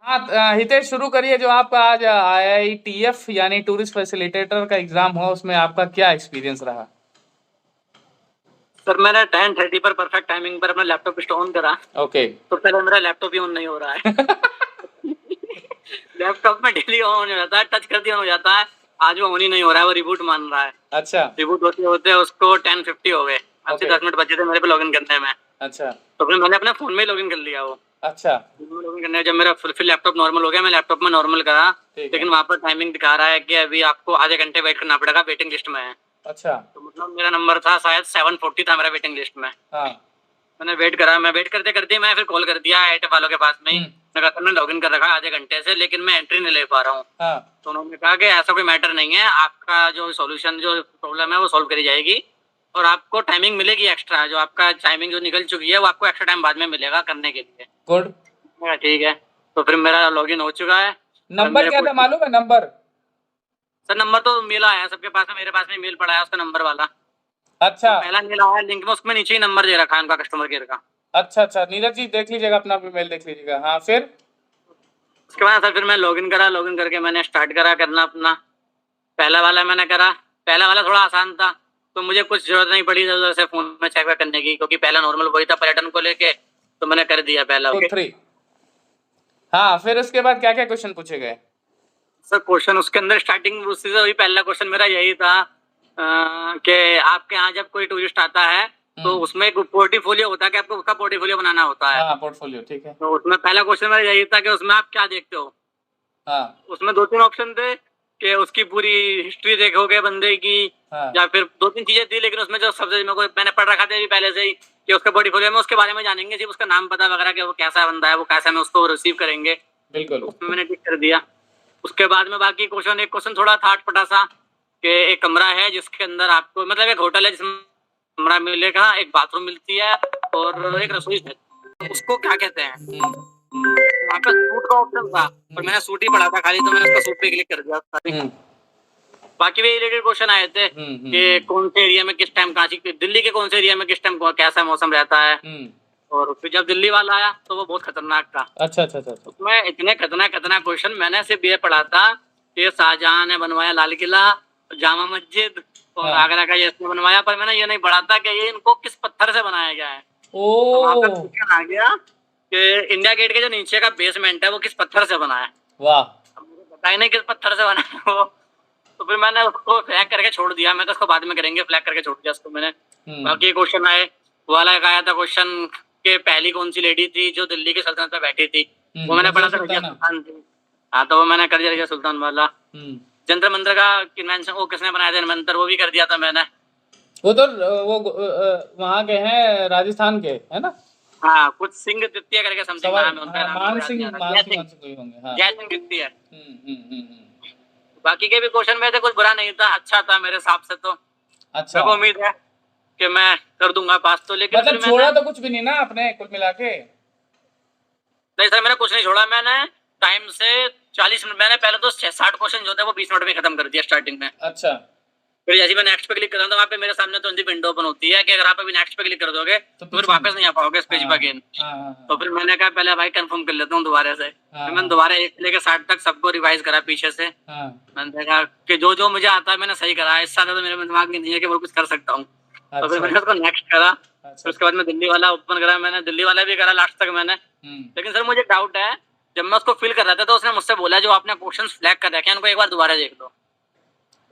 हाँ हितेश शुरू करिए। जो आपका आज IITF यानी टूरिस्ट फैसिलिटेटर का एग्जाम हुआ, उसमें आपका क्या एक्सपीरियंस रहा? सर मैंने 10:30 पर परफेक्ट टाइमिंग पर अपना लैपटॉप ऑन करा। ओके। तो पहले मेरा लैपटॉप ही ऑन नहीं हो रहा है। लैपटॉप में डेली ऑन हो जाता है, टच कर दिया हो जाता है, आज वो ऑन ही नहीं हो रहा है, वो रिबूट मान रहा है। अच्छा। रिबूट होते होते उसको 10:50 हो गए, अब से ओके। 10 मिनट बचे थे मेरे पे लॉगिन करने में। अच्छा। तो फिर मैंने अपने फोन में ही लॉगिन कर लिया वो। अच्छा। लॉगिन करने जब मेरा फिर लैपटॉप नॉर्मल हो गया, मैं लैपटॉप में नॉर्मल करा, लेकिन वहाँ पर टाइमिंग दिखा रहा है कि अभी आपको आधे घंटे वेट करना पड़ेगा, वेटिंग लिस्ट में है। अच्छा। तो मतलब मेरा नंबर था शायद 740 था मेरा वेटिंग लिस्ट में। हाँ। मैंने वेट करा, मैं वेट करते करते मैं फिर कॉल कर दिया एयरटेल वालों के पास में ही। मैं कहा मैंने लॉगिन कर रखा है आधे घंटे से, लेकिन मैं एंट्री नहीं ले पा रहा हूँ। हाँ। तो उन्होंने कहा कि ऐसा कोई मैटर नहीं है, आपका जो सॉल्यूशन जो प्रॉब्लम है वो सॉल्व करी जाएगी और आपको टाइमिंग मिलेगी एक्स्ट्रा, जो आपका टाइमिंग जो निकल चुकी है वो आपको एक्स्ट्रा टाइम बाद में मिलेगा करने के लिए। गुड। ठीक है, तो फिर मेरा लॉगिन हो चुका है। नंबर क्या था मालूम है? नंबर सर नंबर तो मेल आया सबके पास में, मेरे पास में मेल पड़ा है उसका नंबर वाला। अच्छा। तो पहला मेल आया लिंक में, उसमें नीचे ही नंबर दे रखा है उनका कस्टमर केयर का। अच्छा अच्छा, नीरज जी देख लीजिएगा, अपना भी मेल देख लीजिएगा। हाँ फिर उसके बाद सर फिर मैं लॉगिन करा, लॉगिन करके मैंने स्टार्ट करा करना अपना। पहला वाला मैंने करा, पहला वाला थोड़ा आसान था, तो मुझे कुछ जरूरत नहीं पड़ी इधर से फोन में चेक करने की, क्योंकि पहला नॉर्मल वही था पर्यटन को लेके, तो मैंने कर दिया पहला। 2 3। हाँ फिर उसके बाद क्या क्या क्वेश्चन पूछे गए? सर क्वेश्चन उसके अंदर स्टार्टिंग उससे वही पहला क्वेश्चन मेरा यही था कि आपके यहाँ जब कोई टूरिस्ट आता है तो उसमें एक पोर्टफोलियो होता है कि आपको उसका पोर्टफोलियो बनाना होता है। हाँ पोर्टफोलियो, ठीक है। तो उसमें पहला क्वेश्चन मेरा यही था कि उसमें आप क्या देखते हो। हाँ। उसमें 2-3 ऑप्शन थे कि उसकी पूरी हिस्ट्री देखोगे बंदे की। हाँ। या फिर 2-3 चीजें थी, लेकिन उसमें जो सबसे मैंने पढ़ रखा था पहले से ही कि उसके पोर्टफोलियो में उसके बारे में जानेंगे, सिर्फ उसका नाम पता वगैरह कि वो कैसा बंदा है, वो कैसा में उसको रिसीव करेंगे। बिल्कुल। तो उसमें मैंने टिक कर दिया। उसके बाद में बाकी क्वेश्चन, एक क्वेश्चन थोड़ा था अटपटा सा कि एक कमरा है जिसके अंदर आपको मतलब एक होटल है जिसमें कमरा मिलेगा, एक बाथरूम मिलती है और एक रसोई है, उसको क्या कहते हैं। वहाँ पे सूट का ऑप्शन था और मैंने सूट ही पढ़ा था खाली, तो मैंने उसका सूट पे क्लिक कर दिया। बाकी भी रिलेटेड क्वेश्चन आए थे कि कौन से एरिया में किस टाइम दिल्ली के कौन से एरिया में किस टाइम कैसा मौसम रहता है। और फिर जब दिल्ली वाला आया तो वो बहुत खतरनाक था। अच्छा अच्छा अच्छा। उसमें इतने खतरनाक खतरनाक क्वेश्चन, मैंने सिर्फ ये पढ़ा था कि शाहजहां ने बनवाया लाल किला, जामा मस्जिद और आगरा का ये इसने बनवाया, पर मैंने ये नहीं पढ़ा था कि ये इनको किस पत्थर से बनाया गया है। तो वहाँ पे क्वेश्चन आ गया कि इंडिया गेट के जो नीचे का बेसमेंट है वो किस पत्थर से बना है। वाह। मुझे पता ही नहीं किस पत्थर से बना है वो। तो फिर मैंने उसको फ्लैग करके छोड़ दिया, मैं तो उसको बाद में करेंगे, फ्लैग करके छोड़ दिया उसको मैंने। बाकी क्वेश्चन आए, वाला एक आया था क्वेश्चन कि पहली कौन सी लेडी थी जो दिल्ली की सल्तनत पे बैठी थी, वो मैंने पढ़ा था रजिया सुल्तान थी। हाँ तो वो मैंने कर दिया रजिया सुल्तान वाला। जंतर मंतर का इन्वेंशन वो किसने बनाया था इन्वेंटर, वो भी कर दिया था मैंने। वो तो वो वहाँ के हैं, राजस्थान के है ना। हाँ कुछ सिंह द्वितीय करके समथिंग नाम है उनका, मान सिंह कोई होंगे। हाँ जय सिंह द्वितीय। बाकी के भी क्वेश्चन में थे, कुछ बुरा नहीं था, अच्छा था मेरे हिसाब से। तो अच्छा, मेरे को उम्मीद है कि मैं कर दूंगा पास। तो लेकिन मतलब छोड़ा तो कुछ भी नहीं ना आपने कुल मिला के? नहीं सर मैंने कुछ नहीं छोड़ा, मैंने टाइम से 40 मिनट, मैंने पहले तो 60 क्वेश्चन जो थे वो 20 मिनट में खत्म कर दिया स्टार्टिंग में। अच्छा। फिर जैसे मैं नेक्स्ट पे क्लिक करता हूँ तो वहाँ पे मेरे सामने तो विंडो ओपन होती है कि अगर आप अभी नेक्स्ट पे क्लिक कर दोगे तो फिर वापस नहीं आ पाओगे इस पेज पे अगेन। तो फिर मैंने कहा पहले भाई कंफर्म कर लेता हूँ दोबारा से। फिर मैंने दोबारा 1 से लेकर 60 तक सबको रिवाइज करा पीछे से। मैंने देखा कि जो जो मुझे आता है मैंने सही करा, इससे ज्यादा तो मेरे दिमाग में नहीं है कि वो कुछ कर सकता हूँ। तो फिर मैंने उसको नेक्स्ट करा। फिर उसके बाद में दिल्ली वाला ओपन करा, मैंने दिल्ली वाला भी करा लास्ट तक मैंने। लेकिन सर मुझे डाउट है, जब मैं उसको फिल कर रहा था तो उसने मुझसे बोला जो आपने क्वेश्चन फ्लैग कर रखे हैं उनको एक बार दोबारा देख लो।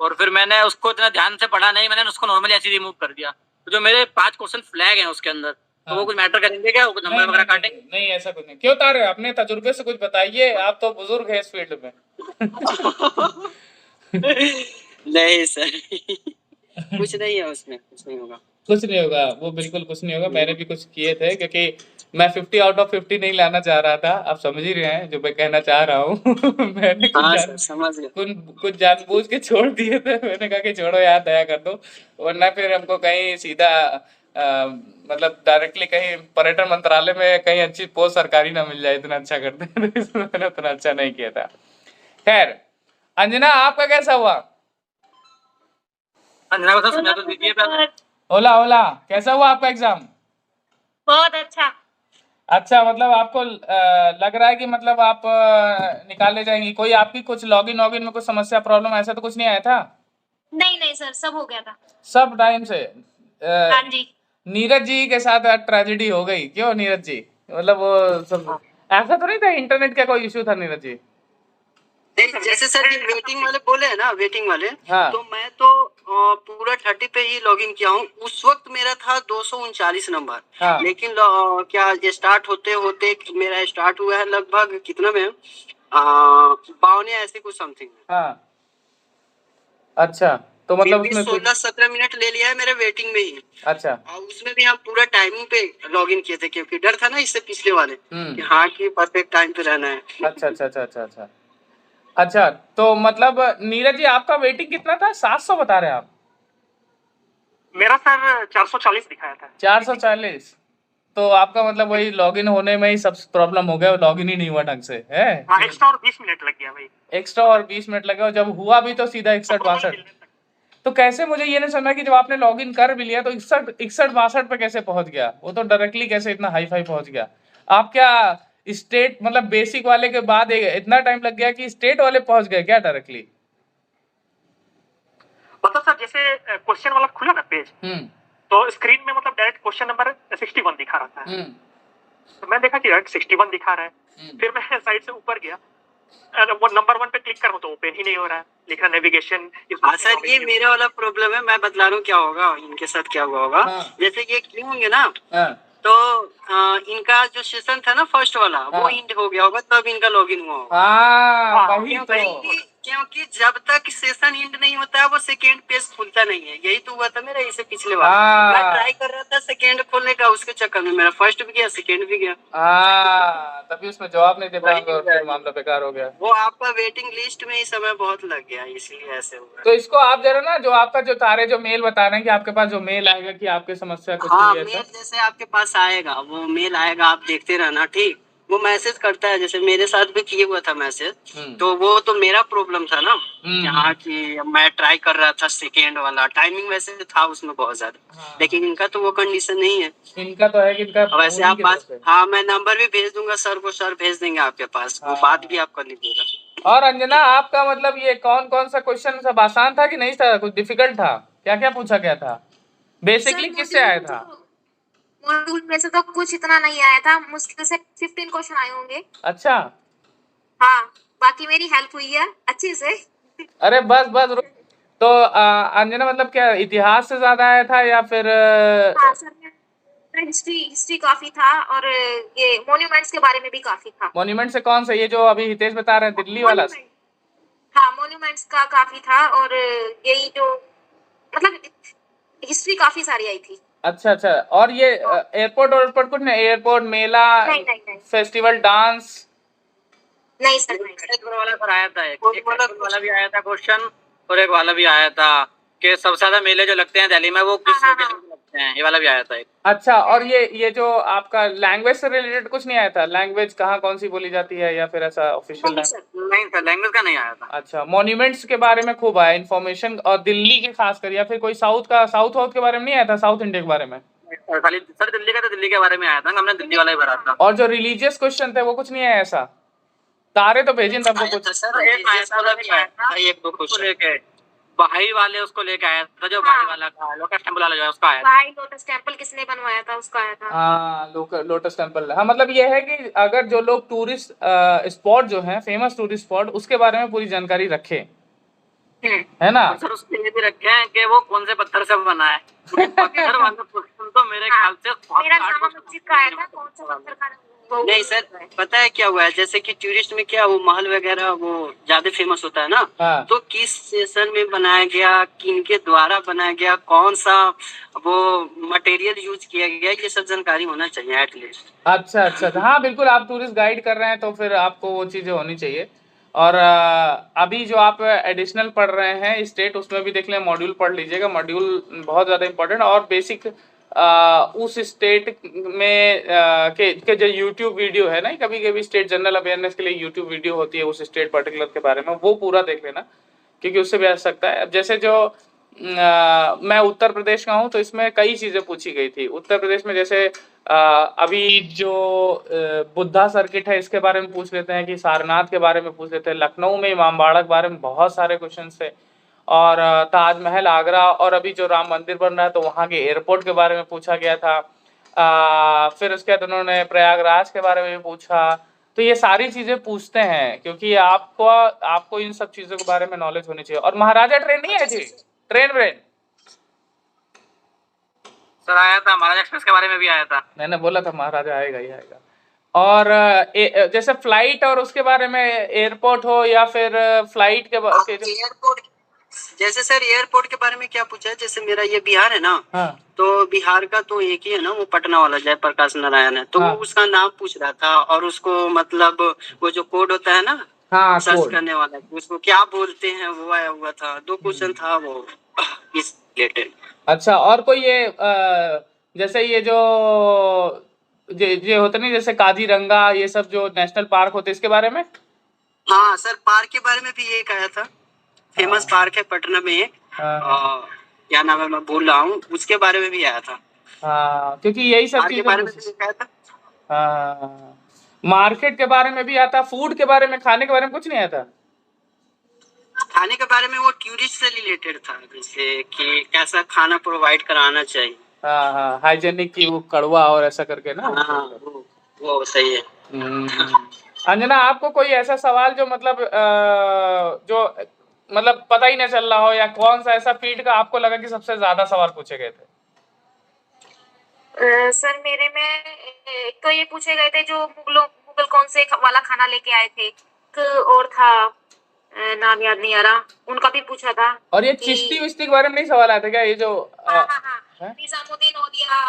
और फिर मैंने उसको इतना ध्यान से पढ़ा नहीं, मैंने उसको नॉर्मली ऐसे रिमूव कर दिया। तो जो मेरे 5 क्वेश्चन फ्लैग हैं उसके अंदर, तो वो कुछ मैटर करेंगे क्या, वो नंबर वगैरह काटेंगे? नहीं ऐसा कुछ नहीं। क्यों तारे, अपने तजुर्बे से कुछ बताइए, आप तो बुजुर्ग हैं इस फील्ड में। नहीं सर कुछ नहीं है उसमें, कुछ नहीं होगा। कुछ नहीं होगा, वो बिल्कुल कुछ नहीं होगा। मैंने भी कुछ किए थे क्योंकि मैं 50 आउट ऑफ 50 नहीं लाना चाह रहा था। आप समझ ही रहे हैं जो मैं कहना चाह रहा हूँ। मैंने समझ गया। कुछ जानबूझ के छोड़ दिए थे। मैंने कहा कि छोड़ो यार, दया कर दो, वरना फिर हमको कहीं सीधा मतलब डायरेक्टली कहीं पर्यटन मंत्रालय में कहीं अच्छी पोस्ट सरकारी ना मिल जाए, इतना अच्छा करते हैं। इसमें मैंने उतना अच्छा नहीं किया था। खैर अंजना आपका कैसा हुआ? अंजना को समझा तो दीजिए पहले। ओला ओला कैसा हुआ आपका एग्जाम? बहुत अच्छा। अच्छा, मतलब आपको लग रहा है कि मतलब आप निकाले जाएंगी। कोई आपकी कुछ लॉगिन वॉगिन में कुछ समस्या प्रॉब्लम ऐसा तो कुछ नहीं आया था? नहीं नहीं सर, सब हो गया था। सब टाइम से हाँ जी। नीरज जी के साथ ट्रेजेडी हो गई क्यों नीरज जी? मतलब वो सब ऐसा तो नहीं था, इंटरनेट का कोई इश्यू था नीरज जी? नहीं, जैसे सर ये वेटिंग वाले बोले है ना, वेटिंग वाले, हाँ। तो मैं तो पूरा 30 पे ही लॉगिन किया हूँ। उस वक्त मेरा था 239 नंबर। हाँ। लेकिन क्या स्टार्ट होते होते मेरा स्टार्ट हुआ है लगभग कितना में 52 ऐसे कुछ समथिंग। हाँ। अच्छा, तो मतलब उसमें 16-17 मिनट ले लिया है मेरे वेटिंग में ही। अच्छा। और उसमें भी हम पूरा टाइमिंग पे लॉगिन किए थे, क्योंकि डर था ना इससे पिछले वाले कि हाँ कि परफेक्ट टाइम पे रहना है। अच्छा अच्छा अच्छा अच्छा अच्छा अच्छा, तो मतलब नीरज जी आपका वेटिंग कितना था? 700 बता रहे हैं आप? मेरा सर 440 दिखाया था। 440। तो आपका मतलब वही लॉगिन होने में ही सब प्रॉब्लम हो गया, लॉगिन ही नहीं हुआ ढंग से है? हाँ, एक्स्ट्रा और 20 मिनट लग गया भाई। एक्स्ट्रा और 20 मिनट लगे, और जब हुआ भी तो सीधा 61-62। तो कैसे, मुझे ये नहीं समझ कि जब आपने लॉगिन कर भी लिया तो 61-62 पे कैसे पहुंच गया? वो तो डायरेक्टली कैसे इतना हाई फाई पहुंच गया? आप क्या स्टेट मतलब बेसिक वाले के बाद इतना टाइम लग गया कि स्टेट वाले पहुंच गए क्या डायरेक्टली? मतलब सर जैसे क्वेश्चन वाला खुला ना पेज, तो स्क्रीन में मतलब डायरेक्ट क्वेश्चन नंबर 61 दिखा रहा था। तो मैं देखा कि डायरेक्ट 61 दिखा रहा है। फिर मैं साइड से ऊपर गया, वो नंबर 1 पे क्लिक करूं तो ओपन ही नहीं हो रहा है, लिख रहा नेविगेशन। हाँ सर, ये मेरा वाला प्रॉब्लम है। मैं बतला रहा हूँ क्या होगा इनके साथ, क्या हुआ होगा। जैसे ये क्यों होंगे ना, तो इनका जो सेशन था ना फर्स्ट वाला, वो इंड हो गया होगा, तब इनका लॉगिन हुआ होगा। वही तो। क्योंकि जब तक सेशन इंड नहीं होता है वो सेकेंड पेज खुलता नहीं है। यही तो हुआ था मेरा इससे पिछले बार। मैं ट्राई कर रहा था सेकेंड खोलने का, उसके चक्कर में मेरा फर्स्ट भी गया, सेकेंड भी गया। तभी उसमें जवाब नहीं दे पाएंगे और फिर मामला बेकार हो गया। वो आपका वेटिंग लिस्ट में ही समय बहुत लग गया, इसलिए ऐसे हुआ। तो इसको आप जरा ना, जो आपका जो तारे जो मेल बता रहे हैं कि आपके पास जो मेल आएगा कि आपकी समस्या कुछ हाँ, हुई है मेल जैसे आपके पास आएगा, वो मेल आएगा, आप देखते रहना ठीक। वो मैसेज करता है, जैसे मेरे साथ भी किए हुआ था मैसेज। तो वो तो मेरा प्रॉब्लम था ना, यहाँ की मैं ट्राई कर रहा था सेकेंड वाला, टाइमिंग वैसे था उसमें बहुत ज्यादा। लेकिन इनका तो वो कंडीशन नहीं है। इनका तो है कि इनका वैसे आप बात, हाँ मैं नंबर भी भेज दूंगा सर को, सर भेज देंगे आपके पास। वो बात भी आप कर लीजिएगा। और अंजना, आपका मतलब ये कौन कौन सा क्वेश्चन सब आसान था कि नहीं था, कुछ डिफिकल्ट था? क्या क्या पूछा गया था? बेसिकली किससे आया था? मॉड्यूल में से तो कुछ इतना नहीं आया था, मुश्किल से 15 क्वेश्चन आए होंगे। अच्छा। हाँ, बाकी मेरी हेल्प हुई है अच्छे से। अरे बस बस तो अंजना मतलब क्या इतिहास से ज्यादा आया था या फिर हाँ सर, हिस्ट्री काफी था, और ये मॉन्यूमेंट्स के बारे में भी काफी था। मॉन्यूमेंट से कौन सा, ये जो अभी हितेश बता रहे हैं दिल्ली वाला? हाँ, मॉन्यूमेंट्स का काफी था, और यही जो मतलब हिस्ट्री काफी सारी आई थी। अच्छा अच्छा, और ये एयरपोर्ट कुछ नहीं, एयरपोर्ट मेला नहीं। Festival dance? नहीं सर, वाला पर आया था, एक वाला भी आया था क्वेश्चन, और एक वाला भी आया था कि सबसे ज्यादा मेले जो लगते हैं दिल्ली में वो किस लोकेशन पे लगते हैं, ये वाला भी आया था एक। अच्छा, और ये जो आपका लैंग्वेज से रिलेटेड कुछ नहीं आया था? लैंग्वेज कहाँ कौन सी बोली जाती है या फिर ऐसा ऑफिशियल? नहीं सर, लैंग्वेज का नहीं आया था। अच्छा, मॉन्यूमेंट्स के बारे में खूब आया इन्फॉर्मेशन, और दिल्ली के खासकर, या फिर कोई साउथ के बारे में नहीं आया था? साउथ इंडिया के बारे में खाली सर दिल्ली का, तो दिल्ली के बारे में आया था, हमने दिल्ली वाला ही भरा था। और जो रिलीजियस क्वेश्चन थे वो कुछ नहीं आया ऐसा? तारे तो भेजे तब वो कुछ। सर एक आया था, एक दो क्वेश्चन लेके भाई वाले उसको लेके आया था, जो भाई वाला का लोटस टेंपल वाला जो है उसका आया था। भाई लोटस टेंपल किसने बनवाया था, उसका आया था। हाँ, लोटस टेंपल। हाँ, मतलब ये है कि अगर जो लोग टूरिस्ट स्पॉट जो है, फेमस टूरिस्ट स्पॉट, उसके बारे में पूरी जानकारी रखे, है ना? सर उसके लिए भी रखे हैं कि वो कौन से पत्थर से बना है। पत्थर वाला क्वेश्चन तो मेरे ख्याल से मेरा जामा मस्जिद का आया था, कौन सा पत्थर का। नहीं सर, पता है क्या हुआ है, जैसे कि टूरिस्ट में क्या वो महल वगैरह वो ज्यादा फेमस होता है ना। तो किस सेशन में बनाया गया, किनके द्वारा बनाया गया, कौन सा वो मटेरियल यूज किया गया, ये सब जानकारी होना चाहिए एटलीस्ट। अच्छा अच्छा, हाँ बिल्कुल, आप टूरिस्ट गाइड कर रहे हैं तो फिर आपको वो चीजें होनी चाहिए। और अभी जो आप एडिशनल पढ़ रहे हैं स्टेट, उसमें भी देख लें, मॉड्यूल पढ़ लीजिएगा। मॉड्यूल बहुत ज़्यादा इंपॉर्टेंट, और बेसिक उस स्टेट में के जो यूट्यूब वीडियो है ना, कभी कभी स्टेट जनरल अवेयरनेस के लिए यूट्यूब वीडियो होती है उस स्टेट पर्टिकुलर के बारे में, वो पूरा देख लेना, क्योंकि उससे भी आ सकता है। अब जैसे जो मैं उत्तर प्रदेश का हूँ, तो इसमें कई चीजें पूछी गई थी। उत्तर प्रदेश में जैसे अभी जो बुद्धा सर्किट है इसके बारे में पूछ लेते हैं, कि सारनाथ के बारे में पूछ लेते हैं, लखनऊ में इमामबाड़ा के बारे में बहुत सारे क्वेश्चन थे, और ताजमहल आगरा, और अभी जो राम मंदिर बन रहा है तो वहाँ के एयरपोर्ट के बारे में पूछा गया था। फिर उसके बाद उन्होंने प्रयागराज के बारे में भी पूछा। तो ये सारी चीजें पूछते हैं क्योंकि आपको इन सब चीजों के बारे में नॉलेज होनी चाहिए। और महाराजा ट्रेन नहीं है जी, ट्रेन सर आया था, महाराजा एक्सप्रेस के बारे में भी आया था। मैंने बोला था महाराजा आएगा ही आएगा। और जैसे फ्लाइट और उसके बारे में, एयरपोर्ट हो या फिर फ्लाइट के एयरपोर्ट, जैसे सर एयरपोर्ट के बारे में क्या पूछा है, जैसे मेरा ये बिहार है ना, हाँ। तो बिहार का तो एक ही है ना, वो पटना वाला जयप्रकाश नारायण है, तो हाँ। वो उसका नाम पूछ रहा था, और उसको मतलब वो जो कोड होता है ना, हाँ, सर्च करने वाला, उसको क्या बोलते हैं, वो आया हुआ था। 2 क्वेश्चन था वो इस रिलेटेड। अच्छा, और कोई ये जैसे ये जो ये होता नहीं, जैसे काजीरंगा, ये सब जो नेशनल पार्क होते हैं, इसके बारे में? हाँ सर, पार्क के बारे में भी एक आया था, फेमस पार्क है पटना में एक, क्या नाम है मैं भूल रहा हूँ, उसके बारे में भी आया था। हाँ, क्योंकि यही सब के बारे में भी आया था। हाँ, मार्केट के बारे में भी आता, फूड के बारे में, खाने के बारे में कुछ नहीं आता। खाने के बारे में वो टूरिस्ट से रिलेटेड था, जैसे कि कैसा खाना प्रोवाइड कराना चाहिए। हाँ हाँ, हाइजेनिक की वो कड़वा और ऐसा करके ना। हाँ, वो सही है। अंजना, आपको कोई ऐसा सवाल जो मतलब जो मतलब पता ही नहीं चल रहा हो, या कौन सा ऐसा फील्ड का आपको लगा कि सबसे ज्यादा सवाल पूछे गए थे? सर मेरे में एक तो ये पूछे गए थे जो मुगल कौन से वाला खाना लेके आए थे, और था नाम याद नहीं आ रहा, उनका भी पूछा था। और ये चिश्ती विश्ती के बारे में नहीं सवाल आया था क्या, ये जो निजामुद्दीन औलिया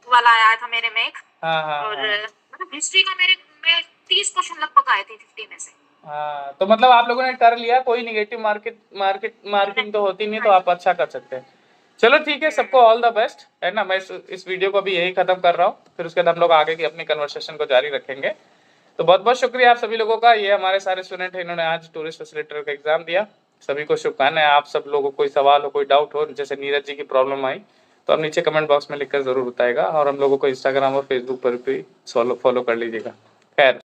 वाला आया था मेरे में एक। और मतलब हिस्ट्री का मेरे में 30 क्वेश्चन लगभग आए थे 50 में से। हाँ, तो मतलब आप लोगों ने कर लिया, कोई निगेटिव मार्किंग तो होती नहीं, तो आप अच्छा कर सकते हैं। चलो ठीक है, सबको ऑल द बेस्ट, है ना। मैं इस वीडियो को भी यही खत्म कर रहा हूँ, फिर उसके बाद हम लोग आगे की अपनी कन्वर्सेशन को जारी रखेंगे। तो बहुत बहुत शुक्रिया आप सभी लोगों का। ये हमारे सारे स्टूडेंट हैं, इन्होंने आज टूरिस्ट फैसिलिटेटर का एग्जाम दिया। सभी को शुभकामनाएं। आप सब लोगों को कोई सवाल हो, कोई डाउट हो, जैसे नीरज जी की प्रॉब्लम आई, तो आप नीचे कमेंट बॉक्स में लिखकर जरूर बताएगा, और हम लोगों को इंस्टाग्राम और फेसबुक पर भी फॉलो कर लीजिएगा। खैर।